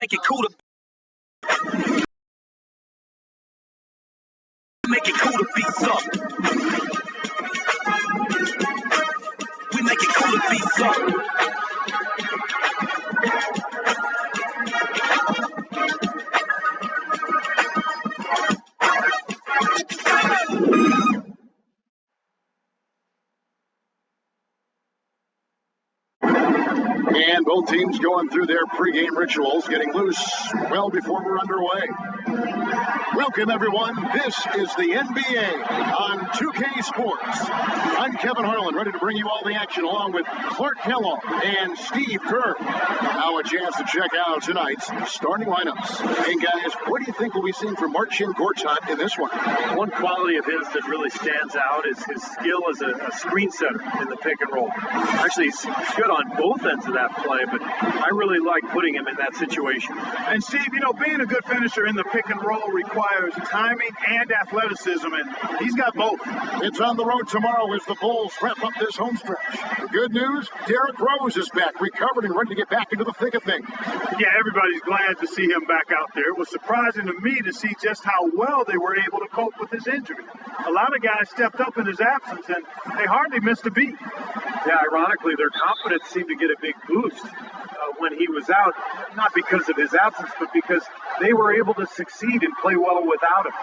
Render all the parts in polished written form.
Make it cool to beat up. We make it cool to beat up. And both teams going through their pregame rituals, getting loose well before we're underway. Welcome, everyone. This is the NBA on 2K Sports. I'm Kevin Harlan, ready to bring you all the action along with Clark Kellogg and Steve Kerr. Now a chance to check out tonight's starting lineups. And guys, what do you think we'll be seeing from Marcin Gortat in this one? One quality of his that really stands out is his skill as a screen setter in the pick and roll. Actually, he's good on both ends of that play, but I really like putting him in that situation. And Steve, being a good finisher in the pick and roll requires timing and athleticism, and he's got both. It's on the road tomorrow as the Bulls wrap up this home stretch. The good news, Derrick Rose is back, recovered and ready to get back into the thick of things. Yeah, everybody's glad to see him back out there. It was surprising to me to see just how well they were able to cope with his injury. A lot of guys stepped up in his absence, and they hardly missed a beat. Yeah, ironically, their confidence seemed to get a big boost when he was out, not because of his absence, but because they were able to succeed and play well without him.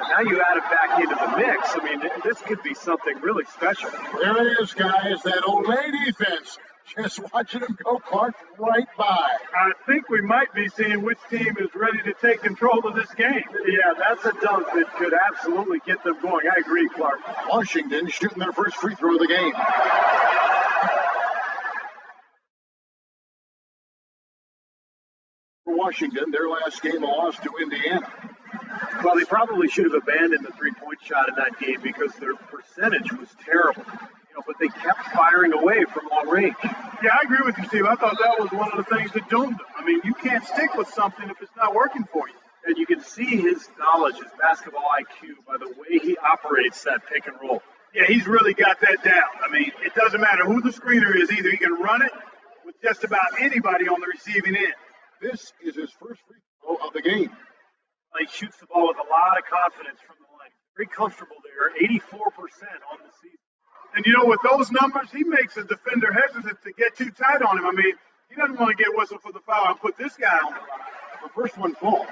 Now you add him back into the mix. I mean, this could be something really special. There it is, guys, that Olay defense. Just watching him go, Clark, right by. I think we might be seeing which team is ready to take control of this game. Yeah, that's a dunk that could absolutely get them going. I agree, Clark. Washington shooting their first free throw of the game. For Washington, their last game a loss to Indiana. Well, they probably should have abandoned the three-point shot in that game because their percentage was terrible. But they kept firing away from long range. Yeah, I agree with you, Steve. I thought that was one of the things that doomed them. I mean, you can't stick with something if it's not working for you. And you can see his knowledge, his basketball IQ, by the way he operates that pick and roll. Yeah, he's really got that down. I mean, it doesn't matter who the screener is. Either he can run it with just about anybody on the receiving end. This is his first free throw of the game. He shoots the ball with a lot of confidence from the line. Very comfortable there, 84% on the season. And with those numbers, he makes a defender hesitant to get too tight on him. I mean, he doesn't want to get whistled for the foul and put this guy on the line. The first one falls.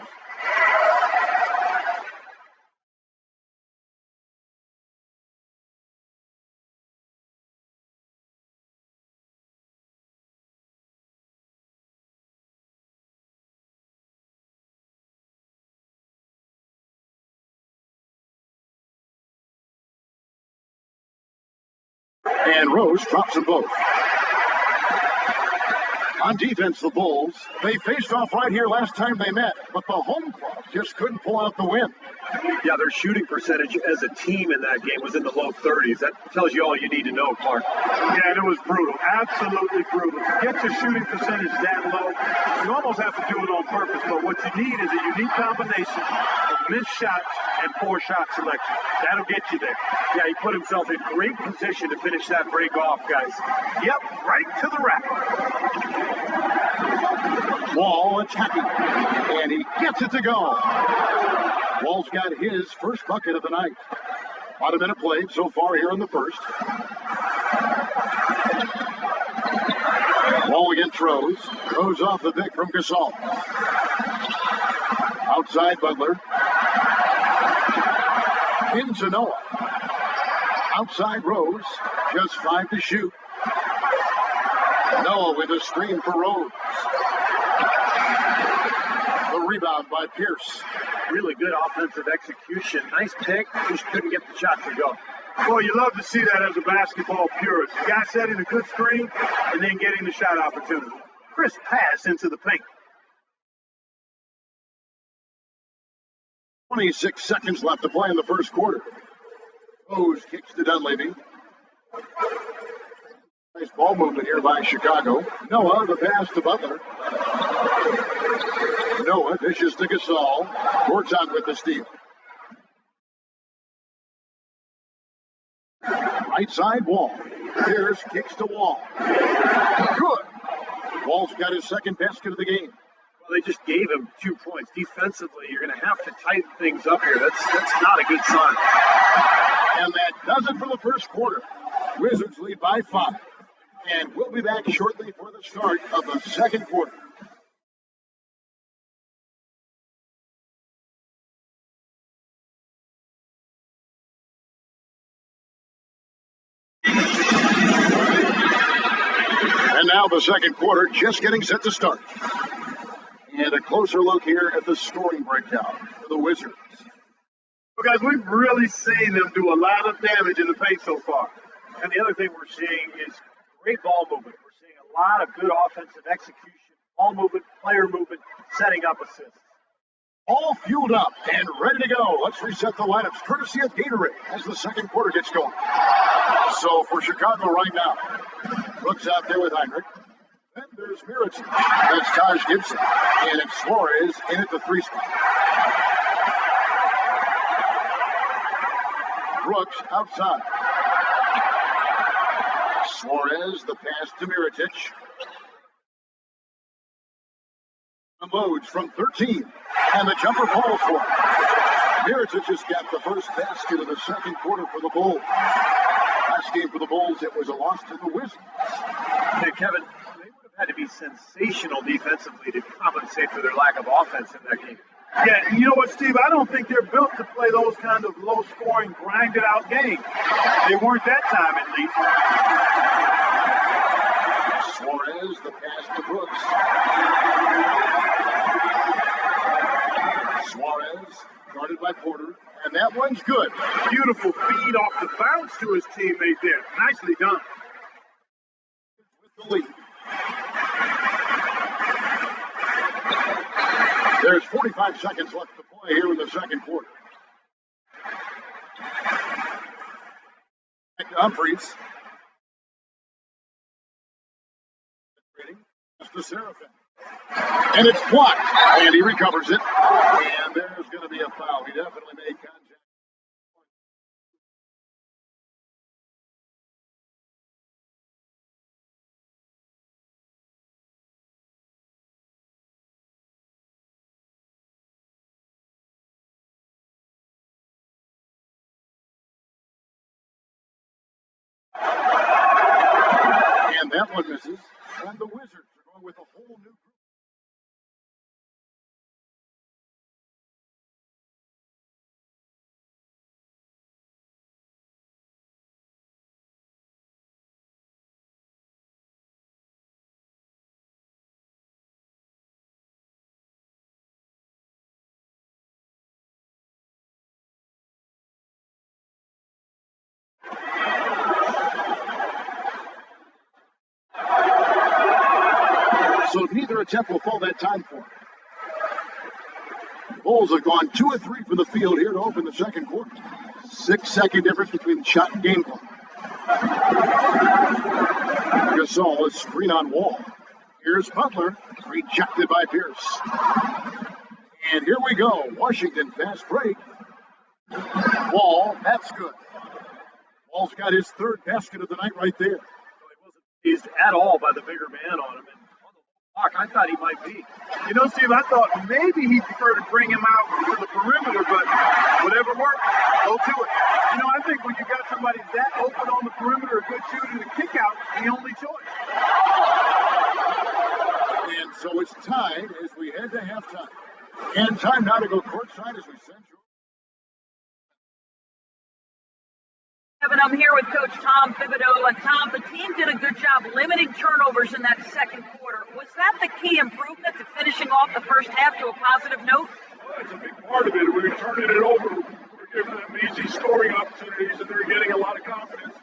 And Rose drops them both. On defense, the Bulls, they faced off right here last time they met, but the home club just couldn't pull out the win. Yeah, their shooting percentage as a team in that game was in the low 30s. That tells you all you need to know, Clark. Yeah, and it was brutal, absolutely brutal. To get your shooting percentage that low, you almost have to do it on purpose, but what you need is a unique combination of missed shots and poor shot selection. That'll get you there. Yeah, he put himself in great position to finish that break off, guys. Yep, right to the rack. Wall attacking, and he gets it to go. Wall's got his first bucket of the night. About a minute played so far here in the first. Wall against Rose. Rose off the pick from Gasol. Outside Butler. Into Noah. Outside Rose. Just 5 to shoot. Noah with a screen for Rose. The rebound by Pierce. Really good offensive execution. Nice pick. Just couldn't get the shot to go. Boy, you love to see that as a basketball purist. The guy setting a good screen and then getting the shot opportunity. Crisp pass into the paint. 26 seconds left to play in the first quarter. Rose kicks to Dunleavy. Nice ball movement here by Chicago. Noah, the pass to Butler. Noah dishes to Gasol. Gortat with the steal. Right side Wall. Pierce kicks to Wall. Good. Wall's got his second basket of the game. Well, they just gave him 2 points. Defensively, you're going to have to tighten things up here. That's not a good sign. And that does it for the first quarter. Wizards lead by 5. And we'll be back shortly for the start of the second quarter. And now the second quarter just getting set to start. And a closer look here at the scoring breakdown for the Wizards. Well, guys, we've really seen them do a lot of damage in the paint so far. And the other thing we're seeing is great ball movement. We're seeing a lot of good offensive execution, ball movement, player movement, setting up assists. All fueled up and ready to go. Let's reset the lineups courtesy of Gatorade as the second quarter gets going. So for Chicago right now, Brooks out there with Heinrich. Then there's Mirotic. That's Taj Gibson. And it's Suarez in at the 3 spot. Brooks outside. Suarez, the pass to Mirotic. Unloads from 13. And the jumper falls for him. Mirotic just got the first basket of the second quarter for the Bulls. Last game for the Bulls, it was a loss to the Wizards. Hey, Kevin, they would have had to be sensational defensively to compensate for their lack of offense in that game. Yeah, and you know what, Steve? I don't think they're built to play those kind of low-scoring, grinded-out games. They weren't that time, at least. Suarez, the pass to Brooks. Suarez, guarded by Porter, and that one's good. Beautiful feed off the bounce to his teammate there. Nicely done. With the lead. There's 45 seconds left to play here in the second quarter. Back to Humphries. To Serafin. And it's blocked. And he recovers it. And there's going to be a foul. He definitely made contact. And that one misses. And the Wizards are going with a whole new group. So neither attempt will fall that time for him. The Bulls have gone 2 of 3 from the field here to open the second quarter. 6-second difference between shot and game clock. Gasol is screen on Wall. Here's Butler, rejected by Pierce. And here we go. Washington fast break. Wall, that's good. Wall's got his third basket of the night right there. He wasn't pleased at all by the bigger man on him. And on the block, I thought he might be. You know, Steve, I thought maybe he'd prefer to bring him out to the perimeter, but whatever works, go to it. You know, I think when you got somebody that open on the perimeter, a good shooter, the kick out is the only choice. And so it's tied as we head to halftime. And time now to go courtside as we send you. Kevin, I'm here with Coach Tom Thibodeau. And Tom, the team did a good job limiting turnovers in that second quarter. Was that the key improvement to finishing off the first half to a positive note? Well, that's a big part of it. We were turning it over. We're giving them easy scoring opportunities, and they're getting a lot of confidence.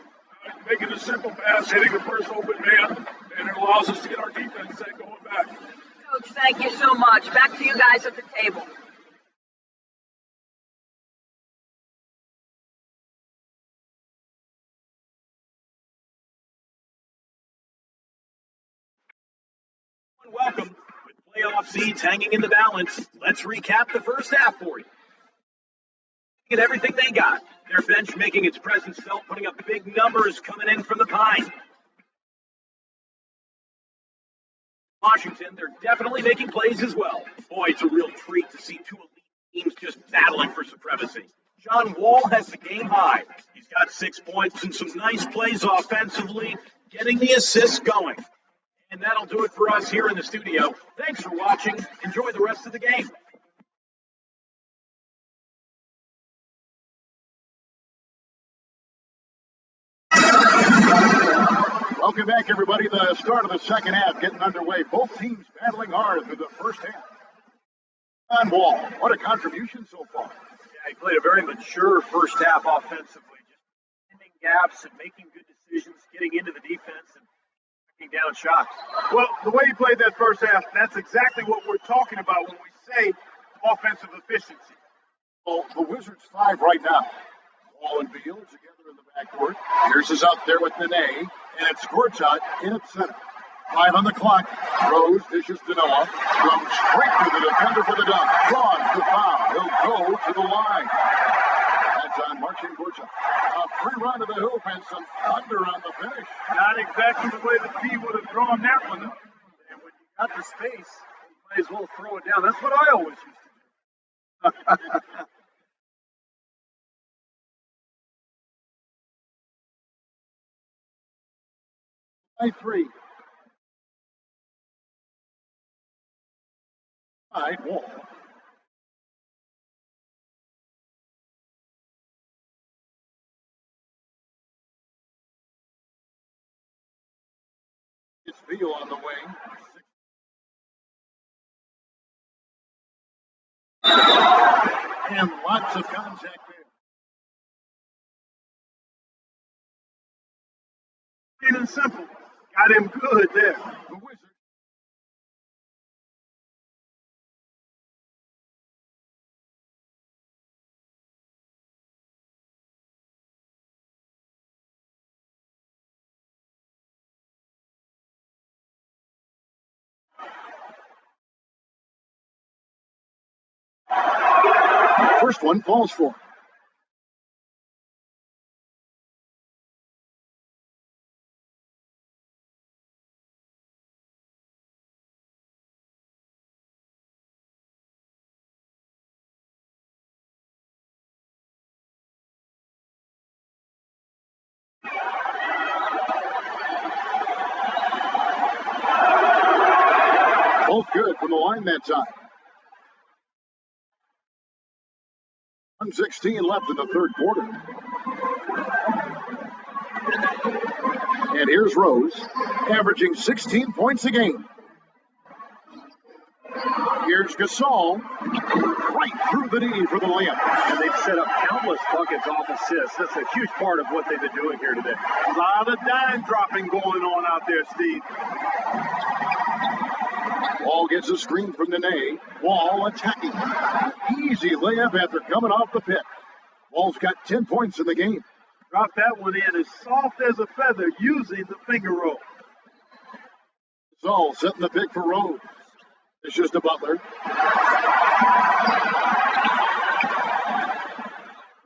Making a simple pass, hitting the first open man, and it allows us to get our defense set going back. Coach, thank you so much. Back to you guys at the table. Welcome. With playoff seeds hanging in the balance, let's recap the first half for you. Get everything they got. Their bench making its presence felt, putting up big numbers coming in from the Pine. Washington, they're definitely making plays as well. Boy, it's a real treat to see two elite teams just battling for supremacy. John Wall has the game high. He's got 6 points and some nice plays offensively, getting the assists going. And that'll do it for us here in the studio. Thanks for watching. Enjoy the rest of the game. Welcome back, everybody. The start of the second half getting underway. Both teams battling hard through the first half. John Wall, what a contribution so far. Yeah, he played a very mature first half offensively, just ending gaps and making good decisions, getting into the defense and knocking down shots. Well, the way he played that first half, that's exactly what we're talking about when we say offensive efficiency. Well, the Wizards 5 right now. Wall and Beal together in the backcourt. Pierce is out there with Nene, and it's Gortat in at center. 5 on the clock. Rose dishes to Noah. Comes straight to the defender for the dunk. Drawn to foul. He'll go to the line. That's on Marcin Gortat. A free run to the hoop and some thunder on the finish. Not exactly the way the P would have drawn that one up. And when you got the space, you might as well throw it down. That's what I always used to do. By 3. Wall. It's Beal on the wing. And lots of contact there. Plain and simple. Got him good there. The Wizards. First one falls for him. Both good from the line that time. 1:16 left in the third quarter. And here's Rose, averaging 16 points a game. Here's Gasol, right through the knee for the layup. And they've set up countless buckets off assists. That's a huge part of what they've been doing here today. A lot of dime dropping going on out there, Steve. Wall gets a screen from Nene. Wall attacking. Easy layup after coming off the pick. Wall's got 10 points in the game. Drop that one in as soft as a feather using the finger roll. Gasol setting the pick for Rose. It's just a Butler.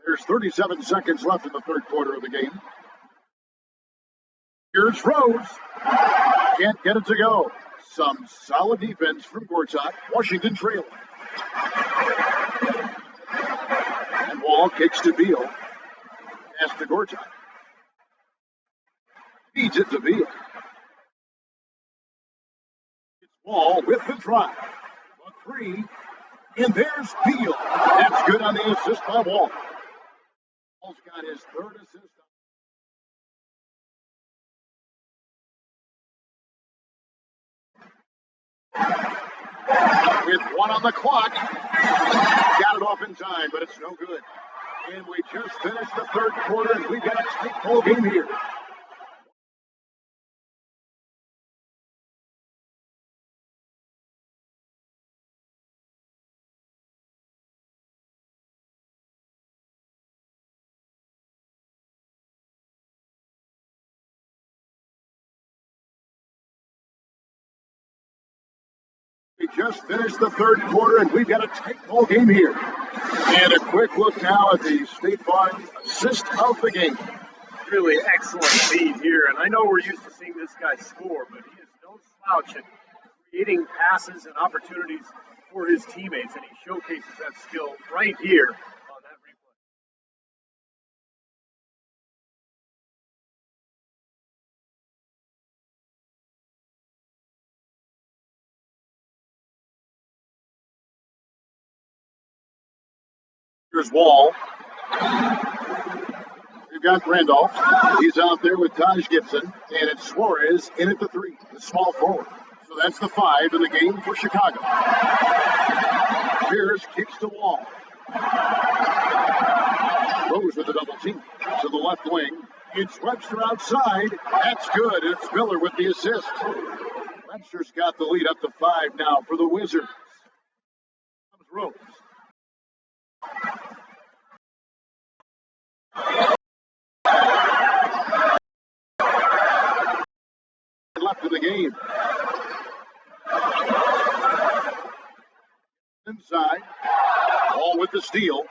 There's 37 seconds left in the third quarter of the game. Here's Rose. Can't get it to go. Some solid defense from Gortat. Washington trailing. And Wall kicks to Beal. Pass to Gortat. Feeds it to Beal. It's Wall with the drive. A 3. And there's Beal. That's good on the assist by Wall. Wall's got his third assist. With 1 on the clock. Got it off in time, but it's no good. And we just finished the third quarter, and we've got a tight ball game here. We just finished the third quarter, and we've got a tight ball game here. And a quick look now at the State Farm assist of the game. Really excellent feed here, and I know we're used to seeing this guy score, but he is no slouch at creating passes and opportunities for his teammates, and he showcases that skill right here on that replay. Here's Wall. You've got Randolph. He's out there with Taj Gibson, and it's Suarez in at the 3, the small forward. So that's the 5 in the game for Chicago. Pierce kicks to Wall. Rose with the double team to the left wing. It's Webster outside. That's good. It's Miller with the assist. Webster's got the lead up to 5 now for the Wizards. Comes Rose. Left in the game. Inside. All with the steal.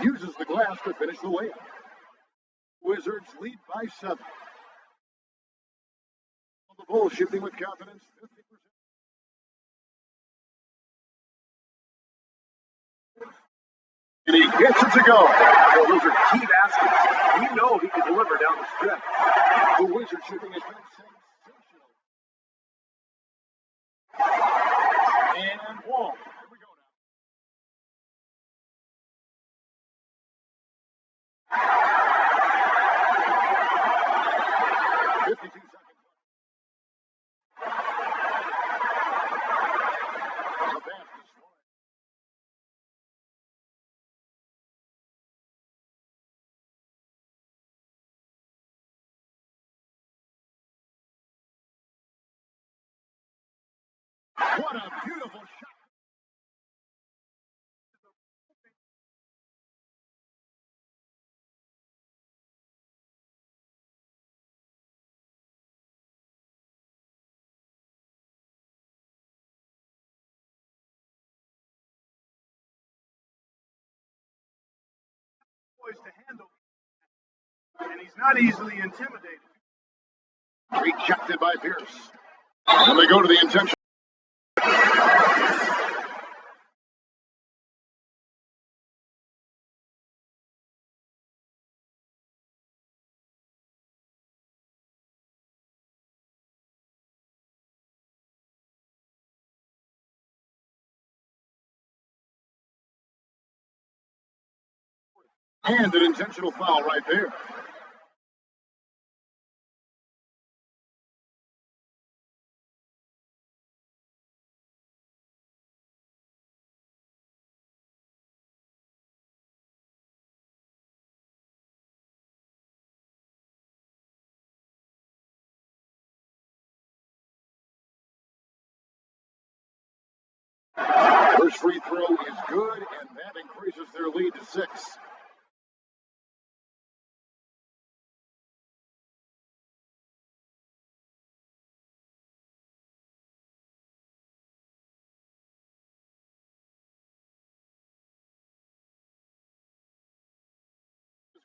Uses the glass to finish the layup. Wizards lead by 7. The Bulls shooting with confidence, 50%. And he gets it to go. Well, those are key baskets. We know he can deliver down the stretch. The Wizards shooting has been sensational. And Wall. Here we go now. 52 seconds. The basket is flying. What a beautiful shot. Poised to handle, and he's not easily intimidated. Rejected by Pierce. And they go to the intention. And an intentional foul right there. First free throw is good, and that increases their lead to 6.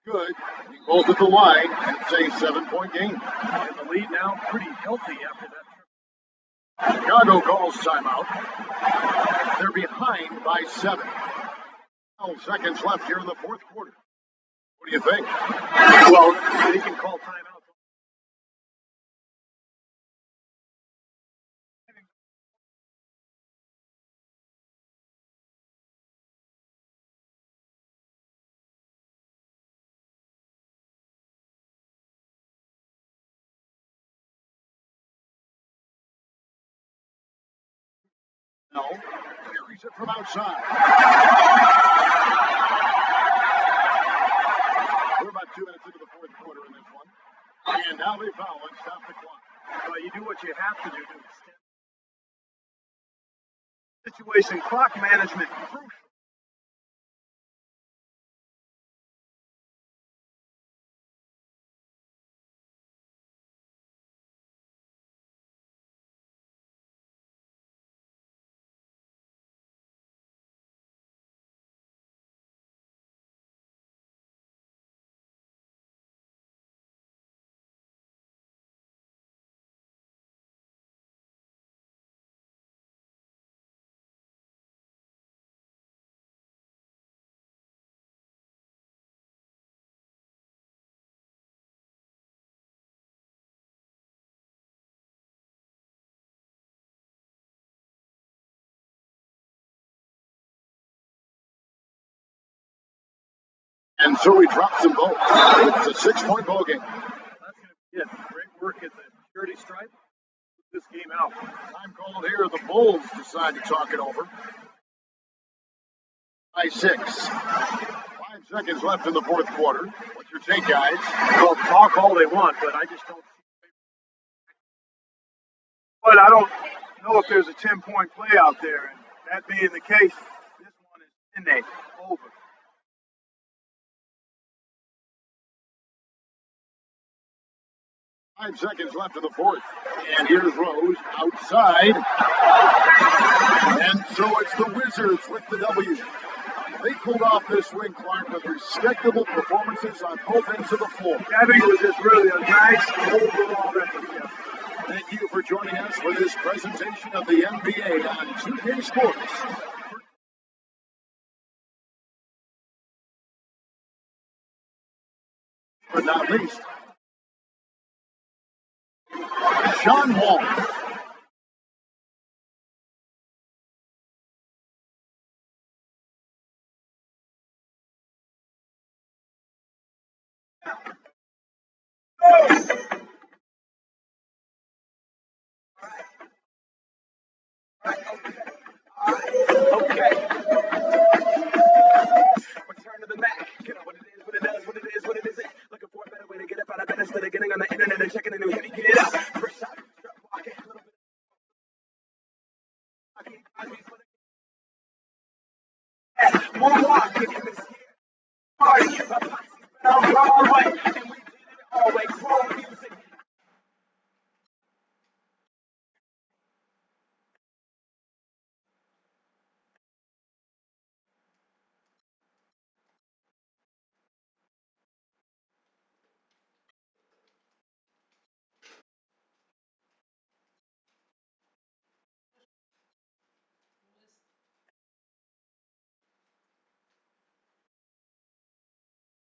Good. Both at the line. It's a 7-point game. And the lead now pretty healthy after that. Chicago calls timeout. They're behind by 7. 12 seconds left here in the fourth quarter. What do you think? Well, they can call timeout. No. Carries it from outside. We're about 2 minutes into the fourth quarter in this one. And now they foul and stop the clock. Well, you do what you have to do to extend situation. Clock management crucial. And so he drops them both. It's a 6-point ball game. That's going to be it. Great work at the charity stripe. Put this game out. Time called here. The Bulls decide to talk it over. By 6. 5 seconds left in the fourth quarter. What's your take, guys? Well, talk all they want, but I just don't see. But I don't know if there's a 10-point play out there. And that being the case, this one is innate. Over. Five seconds left in the fourth. And here's Rose outside. And so it's the Wizards with the W. They pulled off this win, Clark, with respectable performances on both ends of the floor. I think it was just really a nice overall effort. Thank you for joining us for this presentation of the NBA on 2K Sports. But not least, John Wall. Okay. Return to the Mac. You know what it is, what it does, what it is, what it isn't. Looking for a better way to get up out of bed instead of getting on the internet and checking a new hit. Get it up. First shot, strap pocket, a little bit. More walk. Party. Broadway.